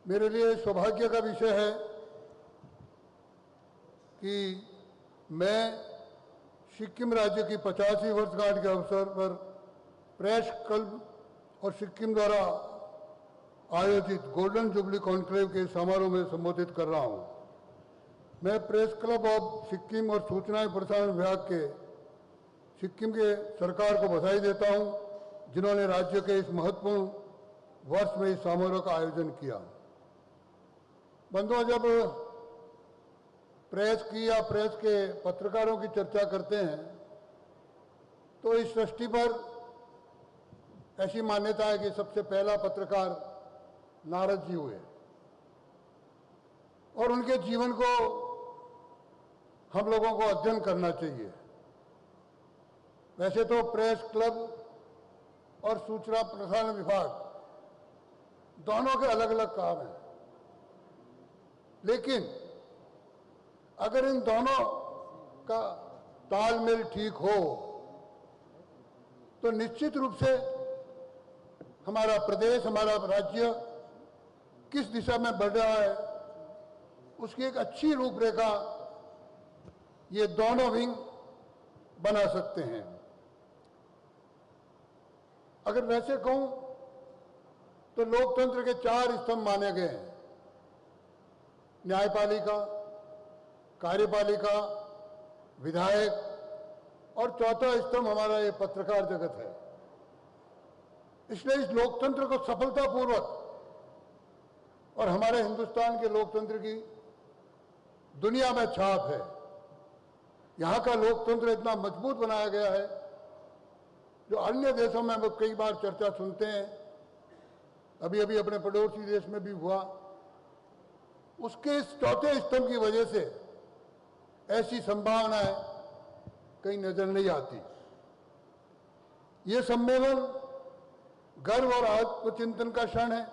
मेरे लिए सौभाग्य का विषय है कि मैं सिक्किम राज्य की 50वीं वर्षगांठ के अवसर पर प्रेस क्लब और सिक्किम द्वारा आयोजित गोल्डन जुबली कॉन्क्लेव के समारोह में संबोधित कर रहा हूं। मैं प्रेस क्लब ऑफ सिक्किम और सूचना एवं प्रसारण विभाग के सिक्किम के सरकार को बधाई देता हूं, जिन्होंने राज्य के इस महत्वपूर्ण वर्ष में इस समारोह का आयोजन किया। बंधुओं, जब प्रेस की या प्रेस के पत्रकारों की चर्चा करते हैं तो इस सृष्टि पर ऐसी मान्यता है कि सबसे पहला पत्रकार नारद जी हुए और उनके जीवन को हम लोगों को अध्ययन करना चाहिए। वैसे तो प्रेस क्लब और सूचना प्रसारण विभाग दोनों के अलग अलग काम हैं, लेकिन अगर इन दोनों का तालमेल ठीक हो तो निश्चित रूप से हमारा प्रदेश, हमारा राज्य किस दिशा में बढ़ रहा है उसकी एक अच्छी रूपरेखा ये दोनों विंग बना सकते हैं। अगर वैसे कहूं तो लोकतंत्र के 4 स्तंभ माने गए हैं: न्यायपालिका, कार्यपालिका, विधायक और चौथा स्तंभ हमारा ये पत्रकार जगत है। इसलिए इस लोकतंत्र को सफलतापूर्वक और हमारे हिंदुस्तान के लोकतंत्र की दुनिया में छाप है। यहाँ का लोकतंत्र इतना मजबूत बनाया गया है जो अन्य देशों में हम कई बार चर्चा सुनते हैं, अभी अभी अपने पड़ोसी देश में भी हुआ। उसके इस चौथे स्तंभ की वजह से ऐसी संभावनाएं कहीं नजर नहीं आती। ये सम्मेलन गर्व और आत्मचिंतन का क्षण है।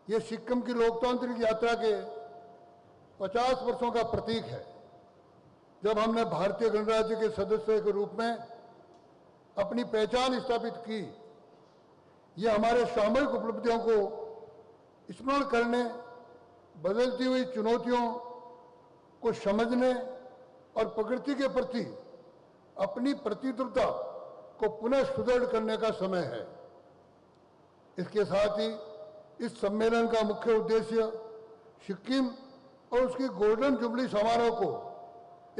ये सिक्किम की लोकतांत्रिक यात्रा के 50 वर्षों का प्रतीक है, जब हमने भारतीय गणराज्य के सदस्य के रूप में अपनी पहचान स्थापित की। ये हमारे सामूहिक उपलब्धियों को स्मरण करने, बदलती हुई चुनौतियों को समझने और प्रकृति के प्रति अपनी प्रतिबद्धता को पुनः सुदृढ़ करने का समय है। इसके साथ ही इस सम्मेलन का मुख्य उद्देश्य सिक्किम और उसकी गोल्डन जुबली समारोह को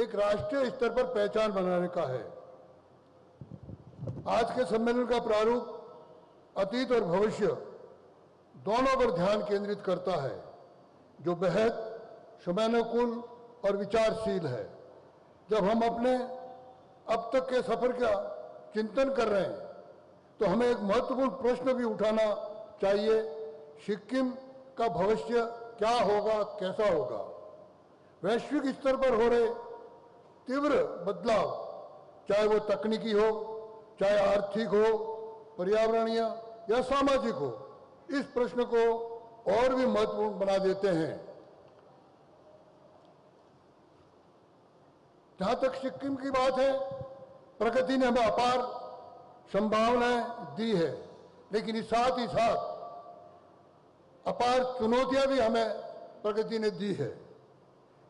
एक राष्ट्रीय स्तर पर पहचान बनाने का है। आज के सम्मेलन का प्रारूप अतीत और भविष्य दोनों पर ध्यान केंद्रित करता है, जो बेहद समयानुकूल और विचारशील है। जब हम अपने अब तक के सफर का चिंतन कर रहे हैं तो हमें एक महत्वपूर्ण प्रश्न भी उठाना चाहिए: सिक्किम का भविष्य क्या होगा, कैसा होगा? वैश्विक स्तर पर हो रहे तीव्र बदलाव, चाहे वो तकनीकी हो, चाहे आर्थिक हो, पर्यावरणीय या सामाजिक हो, इस प्रश्न को और भी महत्वपूर्ण बना देते हैं। जहां तक सिक्किम की बात है, प्रकृति ने हमें अपार संभावनाएं दी है, लेकिन इस साथ ही साथ अपार चुनौतियां भी हमें प्रकृति ने दी है।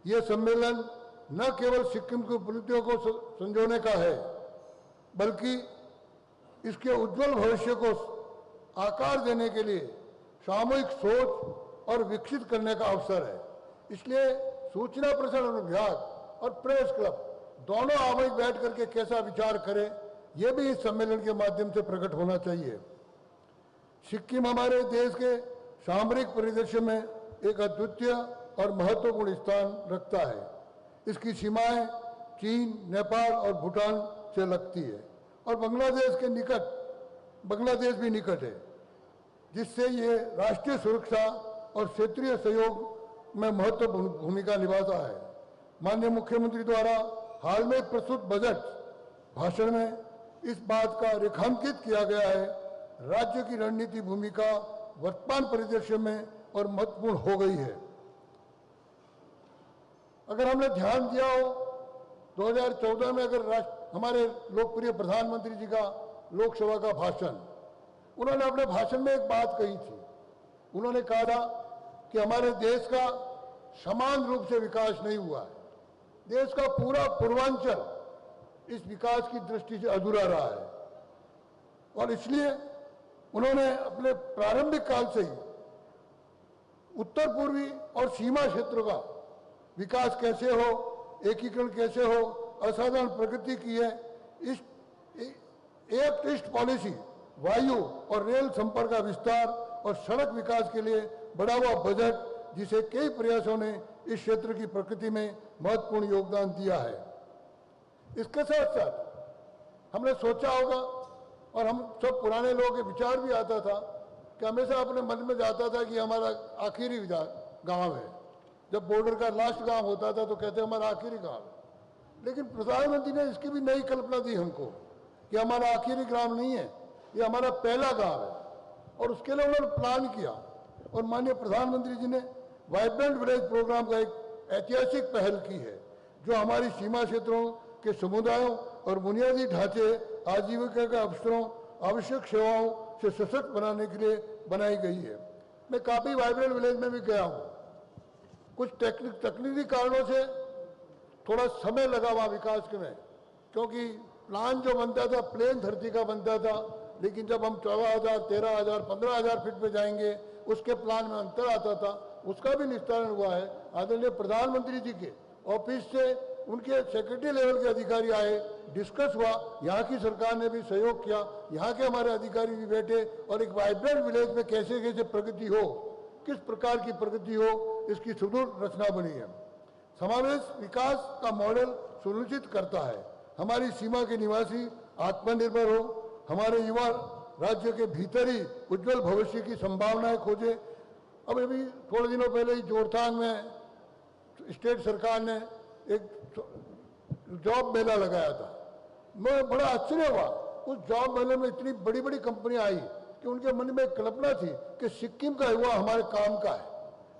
यह सम्मेलन न केवल सिक्किम की उपलब्धियों को संजोने का है, बल्कि इसके उज्जवल भविष्य को आकार देने के लिए सामूहिक सोच और विकसित करने का अवसर है। इसलिए सूचना प्रसारण विभाग और प्रेस क्लब दोनों आवेग बैठ करके कैसा विचार करें, यह भी इस सम्मेलन के माध्यम से प्रकट होना चाहिए। सिक्किम हमारे देश के सामरिक परिदृश्य में एक अद्वितीय और महत्वपूर्ण स्थान रखता है। इसकी सीमाएं चीन, नेपाल और भूटान से लगती है और बांग्लादेश भी निकट है, जिससे ये राष्ट्रीय सुरक्षा और क्षेत्रीय सहयोग में महत्वपूर्ण भूमिका निभाता है। माननीय मुख्यमंत्री द्वारा हाल में प्रस्तुत बजट भाषण में इस बात का रेखांकित किया गया है। राज्य की रणनीति भूमिका वर्तमान परिदृश्य में और महत्वपूर्ण हो गई है। अगर हमने ध्यान दिया हो 2014 में, अगर हमारे लोकप्रिय प्रधानमंत्री जी का लोकसभा का भाषण, उन्होंने अपने भाषण में एक बात कही थी। उन्होंने कहा था कि हमारे देश का समान रूप से विकास नहीं हुआ है। देश का पूरा पूर्वांचल इस विकास की दृष्टि से अधूरा रहा है और इसलिए उन्होंने अपने प्रारंभिक काल से ही उत्तर पूर्वी और सीमा क्षेत्रों का विकास कैसे हो, एकीकरण कैसे हो, असाधारण प्रगति की है। इस एक ईस्ट पॉलिसी, वायु और रेल संपर्क का विस्तार और सड़क विकास के लिए बढ़ा हुआ बजट, जिसे कई प्रयासों ने इस क्षेत्र की प्रगति में महत्वपूर्ण योगदान दिया है। इसके साथ साथ हमने सोचा होगा और हम सब पुराने लोगों के विचार भी आता था कि हमेशा अपने मन में जाता था कि हमारा आखिरी गांव है। जब बॉर्डर का लास्ट गांव होता था तो कहते हमारा आखिरी गांव है। लेकिन प्रधानमंत्री ने इसकी भी नई कल्पना दी हमको कि हमारा आखिरी गांव नहीं है, ये हमारा पहला गांव है। और उसके लिए उन्होंने प्लान किया और माननीय प्रधानमंत्री जी ने वाइब्रेंट विलेज प्रोग्राम का एक ऐतिहासिक पहल की है, जो हमारी सीमा क्षेत्रों के समुदायों और बुनियादी ढांचे, आजीविका के अवसरों, आवश्यक सेवाओं से सशक्त बनाने के लिए बनाई गई है। मैं काफ़ी वाइब्रेंट विलेज में भी गया हूँ। कुछ तकनीकी कारणों से थोड़ा समय लगा वहाँ विकास में, क्योंकि प्लान जो बनता था प्लेन धरती का बनता था, लेकिन जब हम 14,000, 13,000, 15,000 फीट पे जाएंगे उसके प्लान में अंतर आता था। उसका भी निस्तारण हुआ है। आदरणीय प्रधानमंत्री जी के ऑफिस से उनके सेक्रेटरी लेवल के अधिकारी आए, डिस्कस हुआ, यहाँ की सरकार ने भी सहयोग किया, यहाँ के हमारे अधिकारी भी बैठे और एक वाइब्रेंट विलेज में कैसे कैसे प्रगति हो, किस प्रकार की प्रगति हो, इसकी सुदूर रचना बनी है। समावेश विकास का मॉडल सुनिश्चित करता है हमारी सीमा के निवासी आत्मनिर्भर हो, हमारे युवा राज्य के भीतर ही उज्जवल भविष्य की संभावनाएं खोजे। अब अभी थोड़े दिनों पहले ही जोरथांग में स्टेट सरकार ने एक जॉब मेला लगाया था। मैं बड़ा आश्चर्य हुआ, उस जॉब मेले में इतनी बड़ी बड़ी कंपनियां आई कि उनके मन में एक कल्पना थी कि सिक्किम का युवा हमारे काम का है।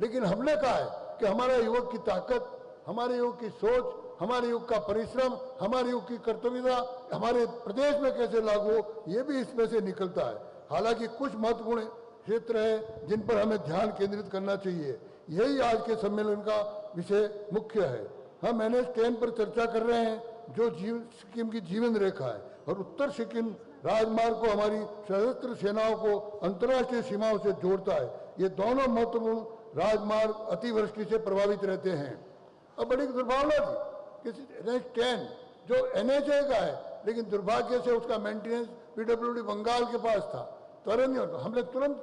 लेकिन हमने कहा है कि हमारे युवक की ताकत, हमारे युवक की सोच, हमारे युवक का परिश्रम, हमारे युवक की कर्तव्यता हमारे प्रदेश में कैसे लागू हो, ये भी इसमें से निकलता है। हालांकि कुछ महत्वपूर्ण क्षेत्र है जिन पर हमें ध्यान केंद्रित करना चाहिए। यही आज के सम्मेलन का विषय मुख्य है। हम NH-10 पर चर्चा कर रहे हैं, जो सिक्किम की जीवन रेखा है और उत्तर सिक्किम राजमार्ग को हमारी सशस्त्र सेनाओं को अंतर्राष्ट्रीय सीमाओं से जोड़ता है। ये दोनों महत्वपूर्ण राजमार्ग अतिवृष्टि से प्रभावित रहते हैं। अब बड़ी दुर्भावना थी कि NH-10 जो NHA का है, लेकिन दुर्भाग्य से उसका मेंटेनेंस PWD बंगाल के पास था, तुरंत नहीं होता। हमने तुरंत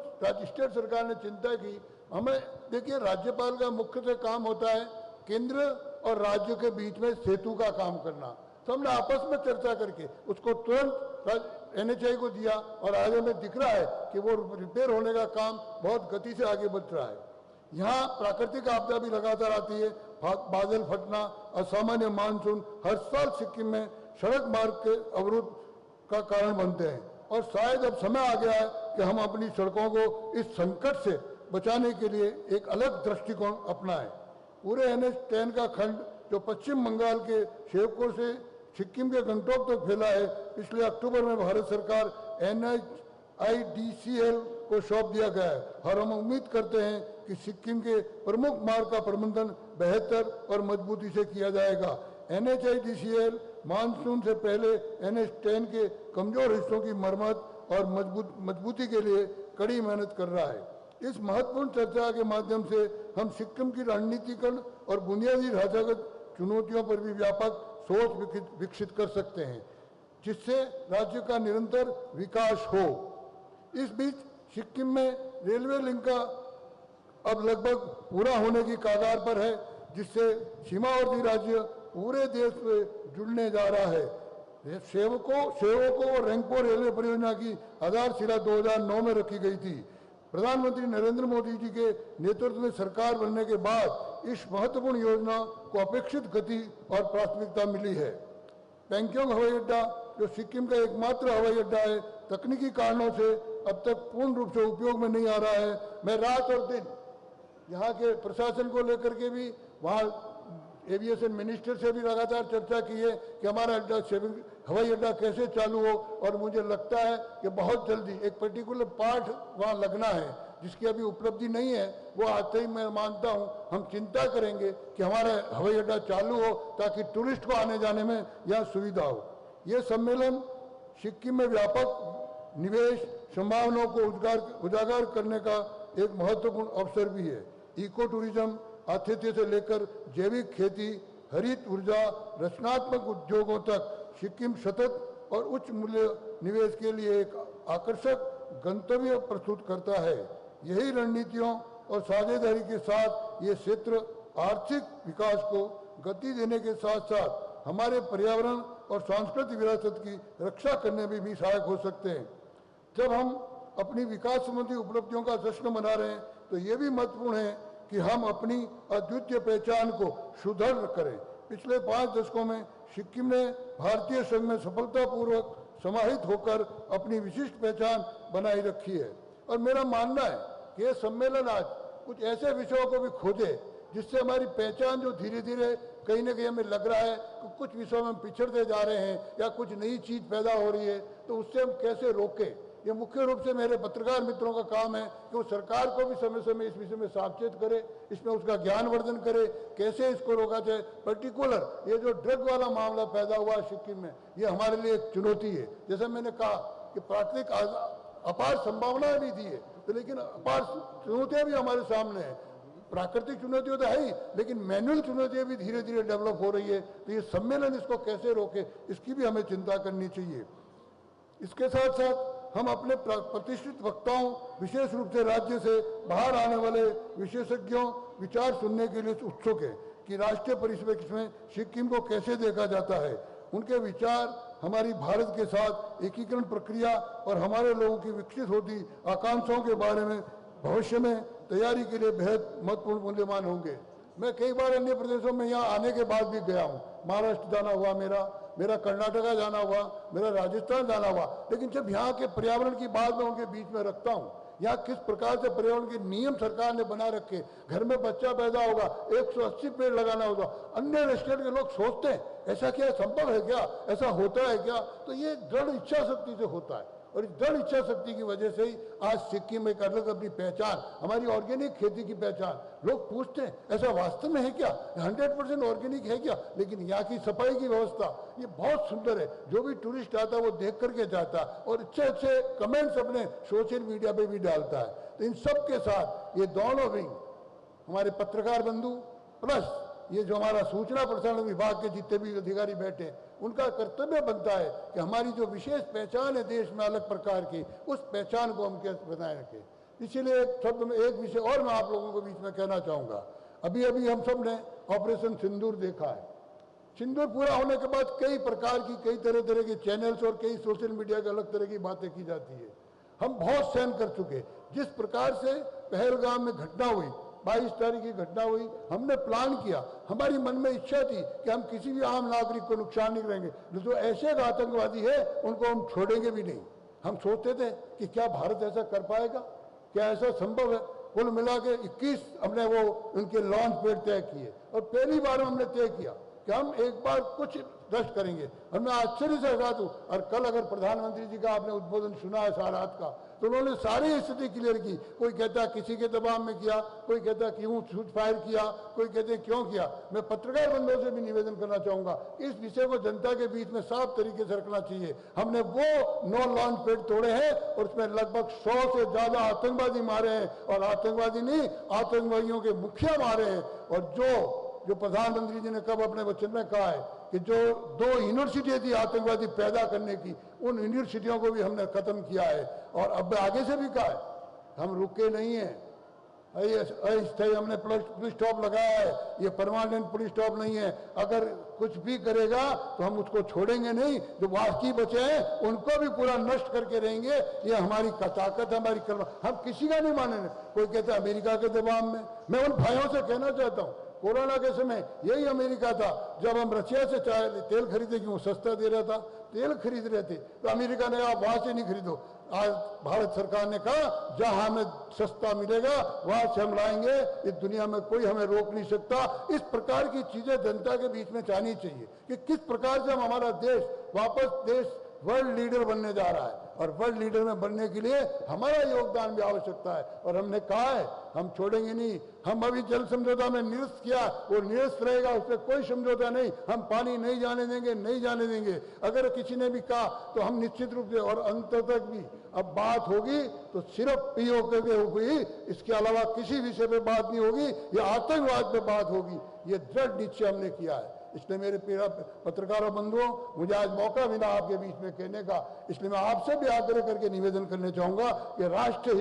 स्टेट सरकार ने चिंता की। हमें देखिए, राज्यपाल का मुख्य काम होता है केंद्र और राज्य के बीच में सेतु का काम करना। तो हमने आपस में चर्चा करके उसको तुरंत NHI को दिया और आज हमें दिख रहा है कि वो रिपेयर होने का काम बहुत गति से आगे बढ़ रहा है। यहाँ प्राकृतिक आपदा भी लगातार आती है, बादल फटना, असामान्य मानसून हर साल सिक्किम में सड़क मार्ग के अवरुद्ध का कारण बनते हैं और शायद अब समय आ गया है कि हम अपनी सड़कों को इस संकट से बचाने के लिए एक अलग दृष्टिकोण अपनाएं। पूरे NH-10 का खंड जो पश्चिम बंगाल के शेवकों से सिक्किम के गंगटोक तक फैला है, पिछले अक्टूबर में भारत सरकार NHIDCL को सौंप दिया गया है और हम उम्मीद करते हैं कि सिक्किम के प्रमुख मार्ग का प्रबंधन बेहतर और मजबूती से किया जाएगा। NHIDCL मानसून से पहले NH-10 के कमजोर हिस्सों की मरम्मत और मजबूती के लिए कड़ी मेहनत कर रहा है। इस महत्वपूर्ण चर्चा के माध्यम से हम सिक्किम की रणनीतिकरण और बुनियादी ढांचागत चुनौतियों पर भी व्यापक सोच विकसित कर सकते हैं, जिससे राज्य का निरंतर विकास हो। इस बीच सिक्किम में रेलवे लिंक का अब लगभग पूरा होने की कगार पर है, जिससे सीमावर्ती राज्य पूरे देश में जुड़ने जा रहा है। सेवकों और रेंगपो रेलवे परियोजना की आधारशिला 2009 में रखी गई थी। प्रधानमंत्री नरेंद्र मोदी जी के नेतृत्व में सरकार बनने के बाद इस महत्वपूर्ण योजना को अपेक्षित गति और प्राथमिकता मिली है। पैंगोंग हवाई अड्डा, जो सिक्किम का एकमात्र हवाई अड्डा है, तकनीकी कारणों से अब तक पूर्ण रूप से उपयोग में नहीं आ रहा है। मैं रात और दिन यहाँ के प्रशासन को लेकर के भी, वहाँ एविएशन मिनिस्टर से भी लगातार चर्चा की है कि हमारा हवाई अड्डा कैसे चालू हो, और मुझे लगता है कि बहुत जल्दी एक पर्टिकुलर पार्ट वहाँ लगना है जिसकी अभी उपलब्धि नहीं है, वो आते ही मैं मानता हूं हम चिंता करेंगे कि हमारा हवाई अड्डा चालू हो ताकि टूरिस्ट को आने जाने में यहाँ सुविधा हो। ये सम्मेलन सिक्किम में व्यापक निवेश संभावनाओं को उजागर करने का एक महत्वपूर्ण अवसर भी है। इको टूरिज्म, आतिथ्य से लेकर जैविक खेती, हरित ऊर्जा, रचनात्मक उद्योगों तक सिक्किम सतत और उच्च मूल्य निवेश के लिए एक आकर्षक गंतव्य प्रस्तुत करता है। यही रणनीतियों और साझेदारी के साथ ये क्षेत्र आर्थिक विकास को गति देने के साथ साथ हमारे पर्यावरण और सांस्कृतिक विरासत की रक्षा करने में भी सहायक हो सकते हैं। जब हम अपनी विकास संबंधी उपलब्धियों का जश्न मना रहे हैं तो ये भी महत्वपूर्ण है कि हम अपनी अद्वितीय पहचान को सुदृढ़ करें। पिछले 5 दशकों में सिक्किम ने भारतीय संघ में सफलतापूर्वक समाहित होकर अपनी विशिष्ट पहचान बनाई रखी है और मेरा मानना है कि यह सम्मेलन आज कुछ ऐसे विषयों को भी खोजे जिससे हमारी पहचान जो धीरे धीरे कहीं ना कहीं हमें लग रहा है कि कुछ विषयों में हम पिछड़ते जा रहे हैं या कुछ नई चीज पैदा हो रही है, तो उससे हम कैसे रोकें। ये मुख्य रूप से मेरे पत्रकार मित्रों का काम है कि वो सरकार को भी समय समय इस विषय में सावचेत करे, इसमें उसका ज्ञानवर्धन करे, कैसे इसको रोका जाए। पर्टिकुलर ये जो ड्रग वाला मामला पैदा हुआ सिक्किम में, ये हमारे लिए एक चुनौती है। जैसे मैंने कहा कि प्राकृतिक अपार संभावनाएं भी दी है, तो लेकिन अपार चुनौतियां भी हमारे सामने है। प्राकृतिक चुनौतियां तो है ही, लेकिन मैनुअल चुनौतियां भी धीरे धीरे डेवलप हो रही है। तो ये सम्मेलन इसको कैसे रोके, इसकी भी हमें चिंता करनी चाहिए। इसके साथ साथ हम अपने प्रतिष्ठित वक्ताओं, विशेष रूप से राज्य से बाहर आने वाले विशेषज्ञों विचार सुनने के लिए उत्सुक है कि राष्ट्रीय परिप्रेक्ष्य में सिक्किम को कैसे देखा जाता है। उनके विचार हमारी भारत के साथ एकीकरण प्रक्रिया और हमारे लोगों की विकसित होती आकांक्षाओं के बारे में भविष्य में तैयारी के लिए बेहद महत्वपूर्ण मूल्यवान होंगे। मैं कई बार अन्य प्रदेशों में यहाँ आने के बाद भी गया हूँ। महाराष्ट्र जाना हुआ, मेरा कर्नाटका जाना हुआ, मेरा राजस्थान जाना हुआ, लेकिन जब यहाँ के पर्यावरण की बात मैं उनके बीच में रखता हूँ, यहाँ किस प्रकार से पर्यावरण के नियम सरकार ने बना रखे, घर में बच्चा पैदा होगा 180 पेड़ लगाना होगा। अन्य स्टेट के लोग सोचते हैं ऐसा क्या संभव है क्या, ऐसा होता है क्या? तो ये दृढ़ इच्छा शक्ति से होता है और इस दृढ़ इच्छा शक्ति की वजह से ही आज सिक्किम में कर लग अपनी पहचान, हमारी ऑर्गेनिक खेती की पहचान। लोग पूछते हैं ऐसा वास्तव में है क्या, 100% ऑर्गेनिक है क्या? लेकिन यहाँ की सफाई की व्यवस्था ये बहुत सुंदर है। जो भी टूरिस्ट आता है वो देख करके जाता है और अच्छे अच्छे कमेंट्स अपने सोशल मीडिया पे भी डालता है। तो इन सब के साथ ये दोनों विंग, हमारे पत्रकार बंधु प्लस ये जो हमारा सूचना प्रसारण विभाग के जितने भी अधिकारी बैठे हैं, उनका कर्तव्य बनता है कि हमारी जो विशेष पहचान है देश में अलग प्रकार की, उस पहचान को हम कैसे बनाए रखें। इसीलिए एक विषय और मैं आप लोगों के बीच में कहना चाहूँगा। अभी अभी हम सब ने ऑपरेशन सिंदूर देखा है। सिंदूर पूरा होने के बाद कई प्रकार की कई तरह के चैनल्स और कई सोशल मीडिया के अलग तरह की बातें की जाती है। हम बहुत सहन कर चुके। जिस प्रकार से पहलगाम में घटना हुई, 22 तारीख की घटना हुई, हमने प्लान किया, हमारी मन में इच्छा थी कि हम किसी भी आम नागरिक को नुकसान नहीं करेंगे। जो ऐसे आतंकवादी है उनको हम छोड़ेंगे भी नहीं। हम सोचते थे कि क्या भारत ऐसा कर पाएगा, क्या ऐसा संभव है? कुल मिला के 21 हमने वो उनके लॉन्च पैड तय किए और पहली बार हमने तय किया कि हम एक बार कुछ दस्ट करेंगे। और मैं आश्चर्य से आजाद हूँ। और कल अगर प्रधानमंत्री जी का आपने उद्बोधन सुना है सारात का, तो उन्होंने सारी स्थिति क्लियर की। कोई कहता है किसी के दबाव में किया, कोई कहता है क्यों शूट फायर किया, कोई कहते हैं क्यों किया। मैं पत्रकार बंधुओं से भी निवेदन करना चाहूंगा, इस विषय को जनता के बीच में साफ तरीके से रखना चाहिए। हमने वो 9 लॉन्च पैड तोड़े हैं और उसमें लगभग 100 से ज्यादा आतंकवादी मारे हैं, और आतंकवादी नहीं, आतंकवादियों के मुखिया मारे हैं। और जो प्रधानमंत्री जी ने कब अपने वचन में कहा है कि जो 2 यूनिवर्सिटी थी आतंकवादी पैदा करने की, उन यूनिवर्सिटियों को भी हमने खत्म किया है। और अब आगे से भी कहा है, हम रुके नहीं हैं। अस्थायी हमने पुलिस स्टॉप लगाया है, ये परमानेंट पुलिस स्टॉप नहीं है। अगर कुछ भी करेगा तो हम उसको छोड़ेंगे नहीं। जो बाकी बचे हैं उनको भी पूरा नष्ट करके रहेंगे। ये हमारी ताकत है, हमारी कर्म। हम किसी का नहीं मानेंगे। कोई कहता है अमेरिका के दबाव में। मैं उन भाइयों से कहना चाहता हूँ, कोरोना के समय यही अमेरिका था, जब हम रशिया से तेल खरीदे क्यों सस्ता दे रहा था, तेल खरीद रहे थे, तो अमेरिका ने आप वहां से नहीं खरीदो। आज भारत सरकार ने कहा जहां हमें सस्ता मिलेगा वहां से हम लाएंगे, इस दुनिया में कोई हमें रोक नहीं सकता। इस प्रकार की चीजें जनता के बीच में जानी चाहिए कि किस प्रकार से हम हमारा देश वापस देश वर्ल्ड लीडर बनने जा रहा है। और वर्ल्ड लीडर में बनने के लिए हमारा योगदान भी आवश्यकता है। और हमने कहा है हम छोड़ेंगे नहीं। हम अभी जल समझौता में निरस्त किया, वो निरस्त रहेगा, उसमें कोई समझौता नहीं। हम पानी नहीं जाने देंगे, नहीं जाने देंगे। अगर किसी ने भी कहा तो हम निश्चित रूप से, और अंत तक भी अब बात होगी तो सिर्फ पीओके पे होगी, इसके अलावा किसी विषय पे बात नहीं होगी, या आतंकवाद पे बात होगी। ये दृढ़ निश्चय हमने किया है। इसलिए मेरे प्रिय पत्रकारों बंधुओं, मुझे आज मौका मिला आपके बीच में कहने का, इसलिए मैं आपसे भी आग्रह करके निवेदन करना चाहूंगा कि राष्ट्र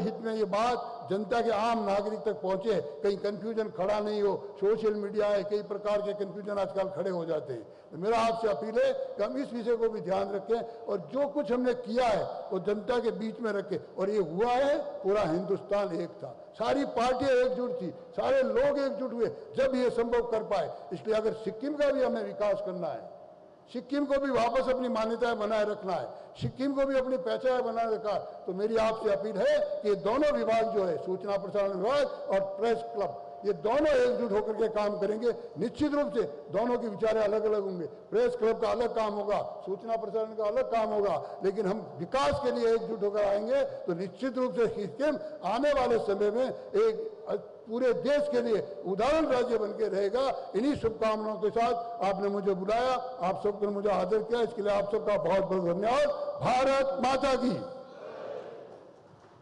हित में ये बात जनता के आम नागरिक तक पहुंचे, कहीं कंफ्यूजन खड़ा नहीं हो। सोशल मीडिया है, कई प्रकार के कंफ्यूजन आजकल खड़े हो जाते हैं। तो मेरा आपसे अपील है कि हम इस विषय को भी ध्यान रखें और जो कुछ हमने किया है वो जनता के बीच में रखें। और ये हुआ है, पूरा हिंदुस्तान एक था, सारी पार्टियां एकजुट थी, सारे लोग एकजुट हुए जब ये संभव कर पाए। इसलिए अगर सिक्किम का भी हमें विकास करना है, सिक्किम को भी वापस अपनी मान्यताएं बनाए रखना है, सिक्किम को भी अपनी पहचान बनाए रखा, तो मेरी आपसे अपील है कि दोनों विभाग जो है, सूचना प्रसारण विभाग और प्रेस क्लब, ये दोनों एकजुट होकर के काम करेंगे। निश्चित रूप से दोनों के विचार अलग अलग होंगे। प्रेस क्लब का अलग काम होगा, सूचना प्रसारण का अलग काम होगा, लेकिन हम विकास के लिए एकजुट होकर आएंगे तो निश्चित रूप से सिक्किम आने वाले समय में एक पूरे देश के लिए उदाहरण राज्य बन के रहेगा। इन्हीं शुभकामनाओं के साथ आपने मुझे बुलाया, आप सबको मुझे आदर किया, इसके लिए आप सबका बहुत बहुत धन्यवाद। भारत माता की।